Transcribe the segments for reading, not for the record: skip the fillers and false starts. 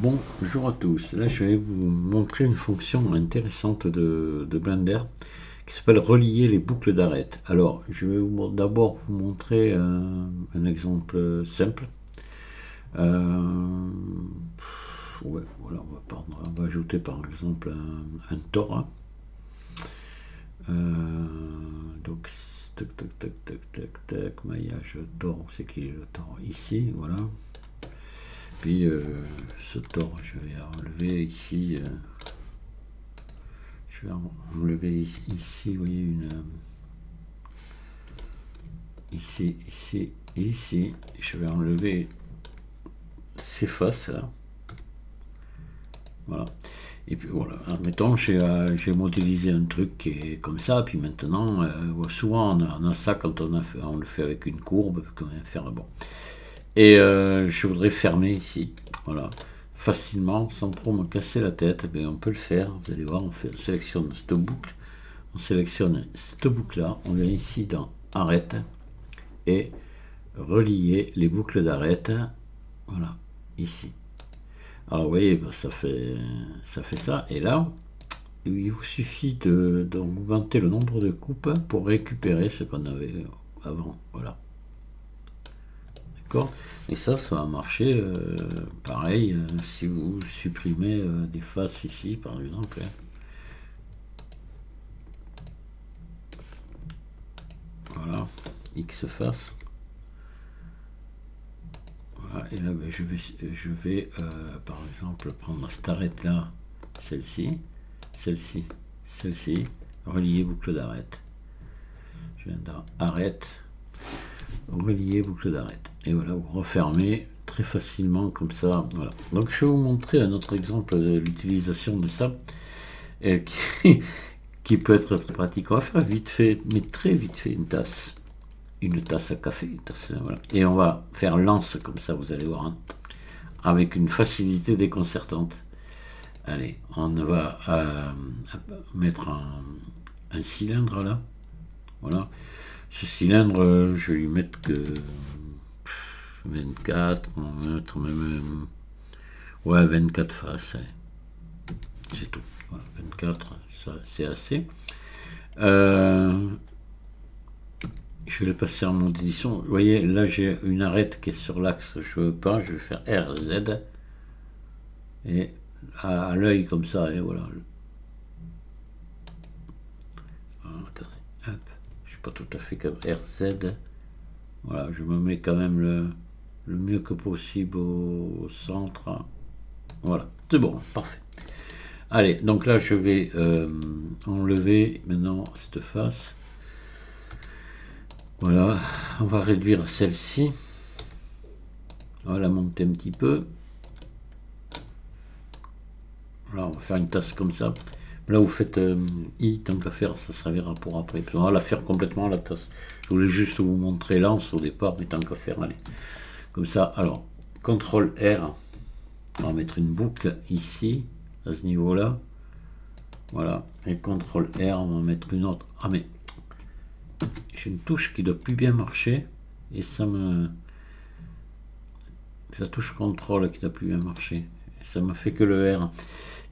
Bonjour à tous, là je vais vous montrer une fonction intéressante de Blender qui s'appelle relier les boucles d'arête. Alors je vais d'abord vous montrer un exemple simple. Ouais, voilà, on va ajouter par exemple un tore. Donc tac tac tac tac tac tac, maillage tore, c'est qui est le tore ici, voilà. Puis ce tore, je vais enlever ici. Je vais enlever ici, vous voyez, ici, ici, ici. Je vais enlever ces faces là. Voilà. Et puis voilà, admettons, j'ai modélisé un truc qui est comme ça, puis maintenant, souvent on a ça quand on le fait avec une courbe, comment faire, bon. Et je voudrais fermer ici, voilà, facilement, sans trop me casser la tête. Mais on peut le faire, vous allez voir, on sélectionne cette boucle, on sélectionne cette boucle là, on vient ici dans arête et relier les boucles d'arête, voilà, ici. Alors vous voyez, ça fait ça, et là, il vous suffit d'augmenter le nombre de coupes pour récupérer ce qu'on avait avant, voilà. Et ça va marcher pareil si vous supprimez des faces ici par exemple. Voilà, X face. Voilà, et là ben, je vais par exemple prendre cette arête là, celle-ci, celle-ci, celle-ci, relier boucle d'arête. Je viens dans arête, relier boucle d'arête. Et voilà, vous refermez très facilement comme ça. Voilà. Donc je vais vous montrer un autre exemple de l'utilisation de ça qui peut être très pratique. On va faire vite fait, mais très vite fait, une tasse à café, voilà. Et on va faire lance comme ça, vous allez voir, hein, avec une facilité déconcertante. Allez, on va mettre un cylindre là. Voilà. Ce cylindre, je vais lui mettre que 24, on va mettre même, ouais, 24 faces, c'est tout, voilà, 24, ça c'est assez. Je vais le passer en mode édition. Vous voyez, là j'ai une arête qui est sur l'axe, je veux pas, je vais faire RZ, et à l'œil comme ça, et voilà. Attendez, hop, je suis pas tout à fait comme RZ. Voilà, je me mets quand même le mieux que possible au centre. Voilà, c'est bon, parfait. Allez, donc là je vais enlever maintenant cette face. Voilà, on va réduire celle-ci. On va la monter un petit peu. Voilà, on va faire une tasse comme ça. Là vous faites I, tant qu'à faire, ça servira pour après. On va la faire complètement la tasse. Je voulais juste vous montrer lance au départ, mais tant qu'à faire, allez. Comme ça, alors, CTRL R, on va mettre une boucle ici, à ce niveau-là. Voilà, et CTRL R, on va mettre une autre. Ah mais, j'ai une touche qui doit plus bien marcher, et ça me... La touche CTRL qui doit plus bien marcher. Et ça me fait que le R.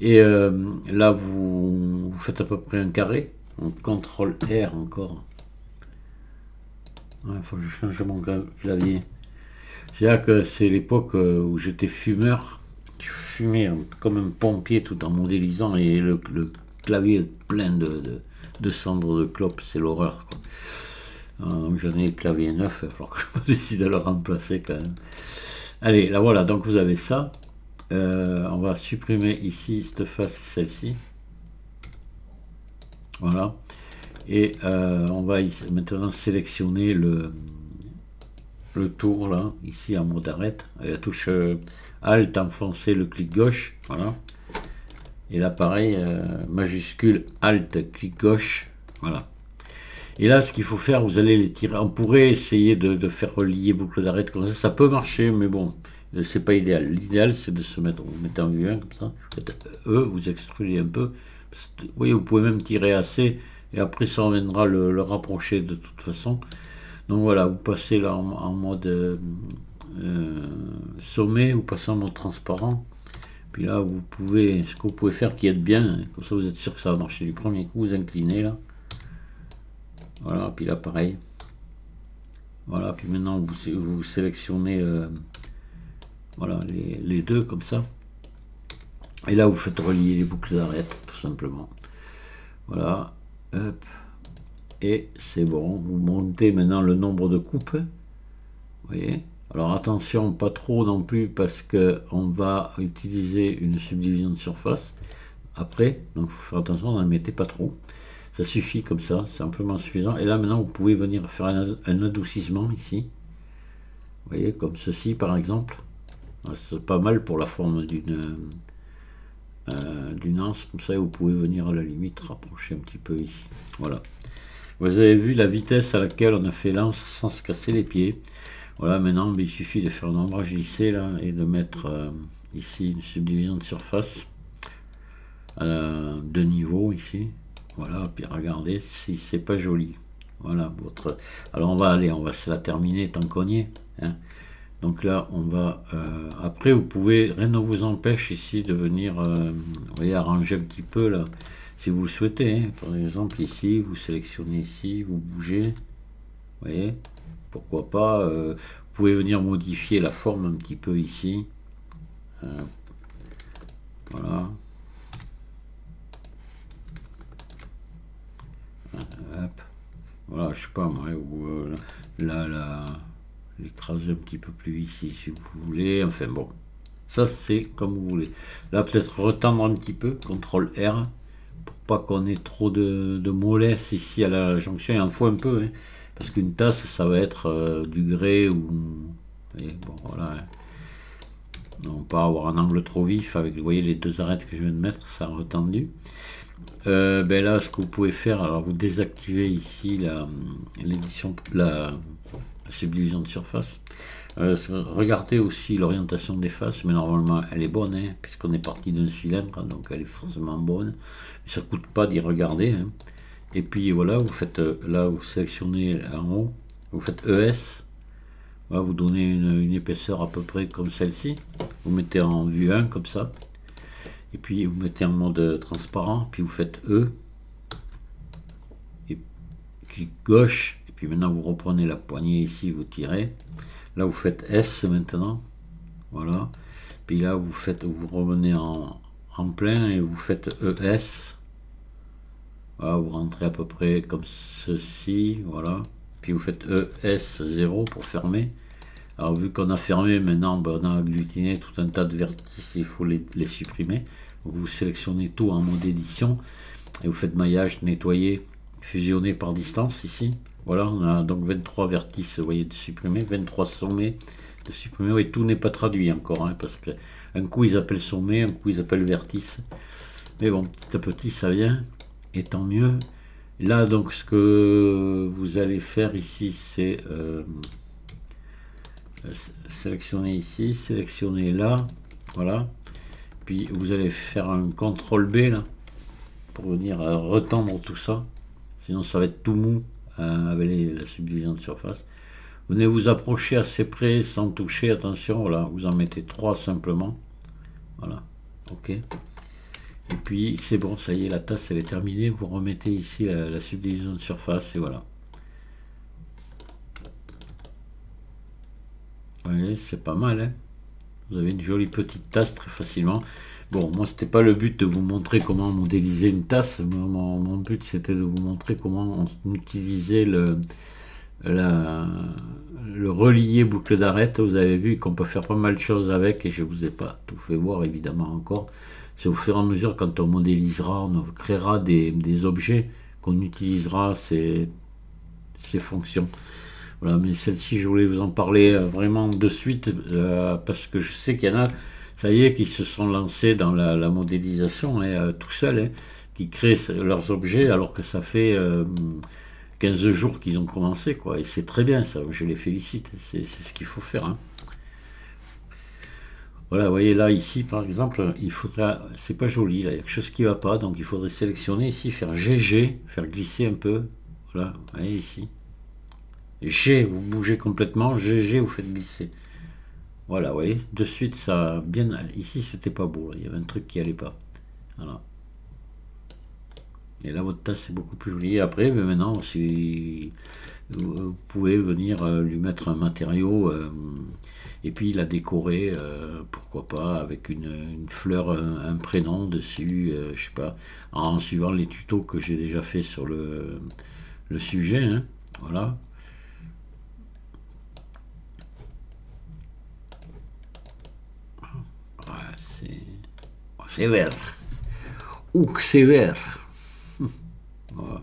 Et là, vous faites à peu près un carré. Donc, CTRL R encore. Il faut que je change mon clavier. C'est-à-dire que c'est l'époque où j'étais fumeur. Je fumais comme un pompier tout en modélisant et le clavier plein de cendres de clope. C'est l'horreur. J'en ai le clavier neuf. Il va falloir que je me décide à le remplacer quand même. Allez, là voilà. Donc vous avez ça. On va supprimer ici cette face, celle-ci. Voilà. Et on va maintenant sélectionner le tour là, ici en mode arête. Avec la touche Alt, enfoncer le clic gauche. Voilà. Et là pareil, majuscule Alt, clic gauche. Voilà. Et là, ce qu'il faut faire, vous allez les tirer. On pourrait essayer de faire relier boucle d'arête comme ça. Ça peut marcher, mais bon. C'est pas idéal. L'idéal, c'est de se mettre, vous mettez en vue 1 comme ça, vous extrudez un peu. Vous voyez, vous pouvez même tirer assez, et après ça on viendra le rapprocher de toute façon. Donc voilà, vous passez là en mode sommet, vous passez en mode transparent. Puis là, vous pouvez, ce que vous pouvez faire qui est bien, hein, comme ça vous êtes sûr que ça va marcher du premier coup, vous inclinez là. Voilà, puis là pareil. Voilà, puis maintenant vous sélectionnez voilà, les deux comme ça. Et là vous faites relier les boucles d'arête, tout simplement. Voilà, hop. Et c'est bon, vous montez maintenant le nombre de coupes. Vous voyez? Alors attention, pas trop non plus, parce que on va utiliser une subdivision de surface après, donc il faut faire attention, n'en mettez pas trop. Ça suffit comme ça, c'est amplement suffisant. Et là maintenant vous pouvez venir faire un adoucissement ici. Vous voyez, comme ceci par exemple. C'est pas mal pour la forme d'une anse, comme ça, et vous pouvez venir à la limite rapprocher un petit peu ici. Voilà. Vous avez vu la vitesse à laquelle on a fait l'anse sans se casser les pieds. Voilà, maintenant il suffit de faire un ombrage lissé là et de mettre ici une subdivision de surface de niveau ici. Voilà, puis regardez si c'est pas joli. Voilà votre. Alors on va se la terminer tant qu'on y est. Hein. Donc là on va. Après vous pouvez, rien ne vous empêche ici de venir, vous voyez, arranger un petit peu là, si vous le souhaitez. Hein. Par exemple ici, vous sélectionnez ici, vous bougez. Vous voyez, pourquoi pas. Vous pouvez venir modifier la forme un petit peu ici. Voilà. Hop. Voilà, je sais pas moi, ou là, l'écraser un petit peu plus ici si vous voulez. Enfin bon, ça c'est comme vous voulez. Là peut-être retendre un petit peu, CTRL R, pour pas qu'on ait trop de mollesse ici à la jonction. Il en faut un peu, hein, parce qu'une tasse ça va être du grès ou. Vous voyez, bon voilà. Hein. On peut avoir un angle trop vif avec, vous voyez, les deux arêtes que je viens de mettre, ça a retendu. Ben là, ce que vous pouvez faire, alors vous désactivez ici la subdivision de surface. Regardez aussi l'orientation des faces, mais normalement elle est bonne, hein, puisqu'on est parti d'un cylindre, donc elle est forcément bonne. Mais ça coûte pas d'y regarder. Hein. Et puis voilà, vous faites là, vous sélectionnez en haut, vous faites ES. Voilà, vous donnez une épaisseur à peu près comme celle-ci. Vous mettez en vue 1 comme ça. Et puis vous mettez en mode transparent, puis vous faites E, et clic gauche, et puis maintenant vous reprenez la poignée ici, vous tirez. Là vous faites S maintenant, voilà. Puis là vous revenez en plein et vous faites ES. Voilà, vous rentrez à peu près comme ceci, voilà. Puis vous faites ES0 pour fermer. Alors vu qu'on a fermé, maintenant ben, on a agglutiné tout un tas de vertices, il faut les supprimer. Donc, vous sélectionnez tout en mode édition et vous faites maillage, nettoyer, fusionner par distance ici. Voilà, on a donc 23 vertices, vous voyez, de supprimer, 23 sommets de supprimer. Oui, tout n'est pas traduit encore, hein, parce que un coup ils appellent sommet, un coup ils appellent vertice. Mais bon, petit à petit ça vient, et tant mieux. Là donc ce que vous allez faire ici, c'est sélectionner ici, sélectionner là, voilà. Puis vous allez faire un CTRL B là pour venir retendre tout ça, sinon ça va être tout mou avec la subdivision de surface. Venez vous approcher assez près sans toucher, attention, voilà, vous en mettez 3 simplement, voilà, ok. Et puis c'est bon, ça y est, la tasse elle est terminée, vous remettez ici la subdivision de surface et voilà. Vous voyez, c'est pas mal, hein. Vous avez une jolie petite tasse très facilement. Bon, moi c'était pas le but de vous montrer comment modéliser une tasse. Mon but c'était de vous montrer comment on utilisait le relier boucle d'arête. Vous avez vu qu'on peut faire pas mal de choses avec et je vous ai pas tout fait voir évidemment encore. C'est au fur et à mesure quand on modélisera, on créera des objets qu'on utilisera ces fonctions. Voilà, mais celle-ci, je voulais vous en parler vraiment de suite, parce que je sais qu'il y en a, ça y est, qui se sont lancés dans la modélisation, hein, tout seuls, hein, qui créent leurs objets, alors que ça fait 15 jours qu'ils ont commencé, quoi. Et c'est très bien, ça, je les félicite, c'est ce qu'il faut faire. Hein. Voilà, vous voyez là, ici, par exemple, il faudrait, c'est pas joli, là, il y a quelque chose qui ne va pas, donc il faudrait sélectionner ici, faire GG, faire glisser un peu, voilà, vous voyez ici. G, vous bougez complètement, GG, vous faites glisser. Voilà, vous voyez, de suite, ça a bien. Ici, c'était pas beau, là. Il y avait un truc qui allait pas. Voilà. Et là, votre tasse, c'est beaucoup plus joli. Et après, mais maintenant, si vous pouvez venir lui mettre un matériau et puis la décorer, pourquoi pas, avec une fleur, un prénom dessus, je sais pas, en suivant les tutos que j'ai déjà fait sur le sujet, hein. Voilà. Ouais, c'est vert. Ou que c'est vert. Voilà.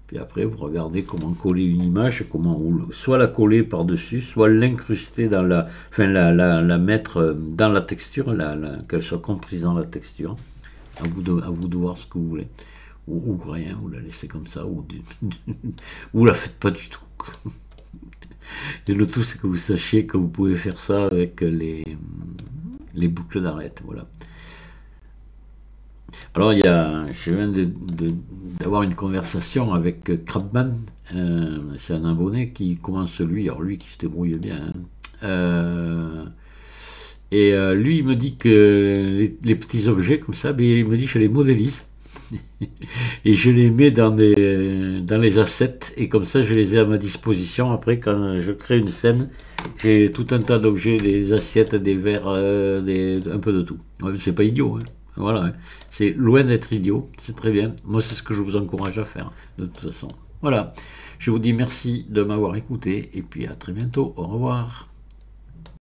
Puis après, vous regardez comment coller une image, comment soit la coller par-dessus, soit l'incruster dans la. Enfin, la mettre dans la texture, qu'elle soit comprise dans la texture. À vous de voir ce que vous voulez. Ou rien, vous la laissez comme ça, ou vous la faites pas du tout. Et le tout, c'est que vous sachiez que vous pouvez faire ça avec les boucles d'arête. Voilà. Alors, je viens d'avoir une conversation avec Crabman, c'est un abonné qui commence lui, alors lui qui se débrouille bien, hein. Lui, il me dit que les petits objets comme ça, ben, il me dit je les modélise et je les mets dans les assets et comme ça je les ai à ma disposition. Après, quand je crée une scène, j'ai tout un tas d'objets, des assiettes, des verres, un peu de tout. Ouais, c'est pas idiot, hein. Voilà, hein. C'est loin d'être idiot, c'est très bien. Moi, c'est ce que je vous encourage à faire, de toute façon. Voilà, je vous dis merci de m'avoir écouté, et puis à très bientôt, au revoir.